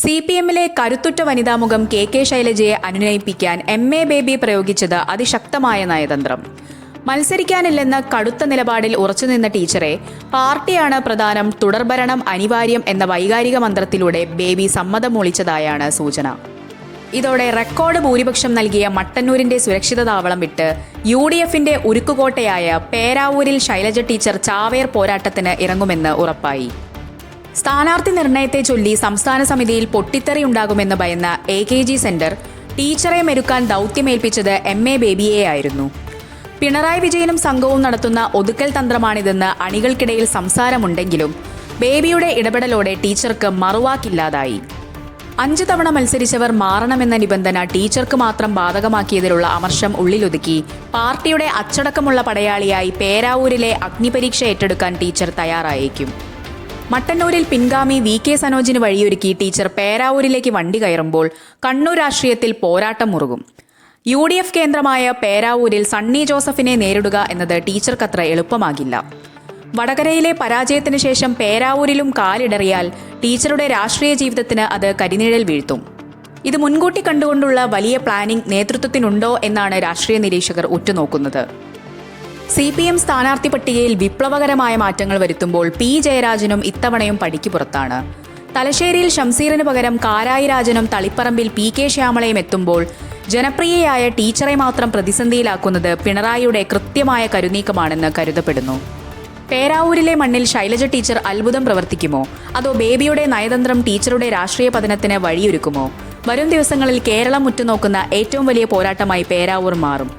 CPMലെ കരുത്തുറ്റ വനിതാമുഖം K ശൈലജയെ അനുനയിപ്പിക്കാൻ MA baby പ്രയോഗിച്ചത് അതിശക്തമായ നയതന്ത്രം. മത്സരിക്കാനില്ലെന്ന കടുത്ത നിലപാടിൽ ഉറച്ചുനിന്ന ടീച്ചറെ പാർട്ടിയാണ് പ്രധാനം, തുടർഭരണം അനിവാര്യം എന്ന വൈകാരിക മന്ത്രത്തിലൂടെ ബേബി സമ്മതം മൂളിച്ചതായാണ് സൂചന. ഇതോടെ റെക്കോർഡ് ഭൂരിപക്ഷം നൽകിയ മട്ടന്നൂരിന്റെ സുരക്ഷിത താവളം വിട്ട് UDFന്റെ ഉരുക്കുകോട്ടയായ പേരാവൂരിൽ ശൈലജ ടീച്ചർ ചാവേർ പോരാട്ടത്തിന് ഇറങ്ങുമെന്ന് ഉറപ്പായി. സ്ഥാനാർത്ഥി നിർണയത്തെ ചൊല്ലി സംസ്ഥാന സമിതിയിൽ പൊട്ടിത്തെറിയുണ്ടാകുമെന്ന് ഭയന്ന AKG സെന്റർ ടീച്ചറെ മെരുക്കാൻ ദൗത്യമേൽപ്പിച്ചത് MA ബേബിയെയായിരുന്നു. പിണറായി വിജയനും സംഘവും നടത്തുന്ന ഒതുക്കൽ തന്ത്രമാണിതെന്ന് അണികൾക്കിടയിൽ സംസാരമുണ്ടെങ്കിലും ബേബിയുടെ ഇടപെടലോടെ ടീച്ചർക്ക് മറുവാക്കില്ലാതായി. 5 തവണ മത്സരിച്ചവർ മാറണമെന്ന നിബന്ധന ടീച്ചർക്ക് മാത്രം ബാധകമാക്കിയതിലുള്ള അമർഷം ഉള്ളിലൊതുക്കി പാർട്ടിയുടെ അച്ചടക്കമുള്ള പടയാളിയായി പേരാവൂരിലെ അഗ്നിപരീക്ഷ ഏറ്റെടുക്കാൻ ടീച്ചർ തയ്യാറായേക്കും. മട്ടന്നൂരിൽ പിൻഗാമി VK സനോജിന് വഴിയൊരുക്കി ടീച്ചർ പേരാവൂരിലേക്ക് വണ്ടി കയറുമ്പോൾ കണ്ണൂർ രാഷ്ട്രീയത്തിൽ പോരാട്ടം മുറുകും. UDF കേന്ദ്രമായ പേരാവൂരിൽ സണ്ണി ജോസഫിനെ നേരിടുക എന്നത് ടീച്ചർക്കത്ര എളുപ്പമാകില്ല. വടകരയിലെ പരാജയത്തിന് ശേഷം പേരാവൂരിലും കാലിടറിയാൽ ടീച്ചറുടെ രാഷ്ട്രീയ ജീവിതത്തിന് അത് കരിനിഴൽ വീഴ്ത്തും. ഇത് മുൻകൂട്ടി കണ്ടുകൊണ്ടുള്ള വലിയ പ്ലാനിംഗ് നേതൃത്വത്തിനുണ്ടോ എന്നാണ് രാഷ്ട്രീയ നിരീക്ഷകർ ഉറ്റുനോക്കുന്നത്. CPM സ്ഥാനാർത്ഥി പട്ടികയിൽ വിപ്ലവകരമായ മാറ്റങ്ങൾ വരുത്തുമ്പോൾ P ജയരാജനും ഇത്തവണയും പടിക്ക് പുറത്താണ്. തലശ്ശേരിയിൽ ഷംസീറിന് പകരം കാരായി രാജനും തളിപ്പറമ്പിൽ PK ശ്യാമളയും എത്തുമ്പോൾ ജനപ്രിയയായ ടീച്ചറെ മാത്രം പ്രതിസന്ധിയിലാക്കുന്നത് പിണറായിയുടെ കൃത്യമായ കരുനീക്കമാണെന്ന് കരുതപ്പെടുന്നു. പേരാവൂരിലെ മണ്ണിൽ ശൈലജ ടീച്ചർ അത്ഭുതം പ്രവർത്തിക്കുമോ, അതോ ബേബിയുടെ നയതന്ത്രം ടീച്ചറുടെ രാഷ്ട്രീയ പതനത്തിന് വഴിയൊരുക്കുമോ? വരും ദിവസങ്ങളിൽ കേരളം ഉറ്റുനോക്കുന്ന ഏറ്റവും വലിയ പോരാട്ടമായി പേരാവൂർ മാറും.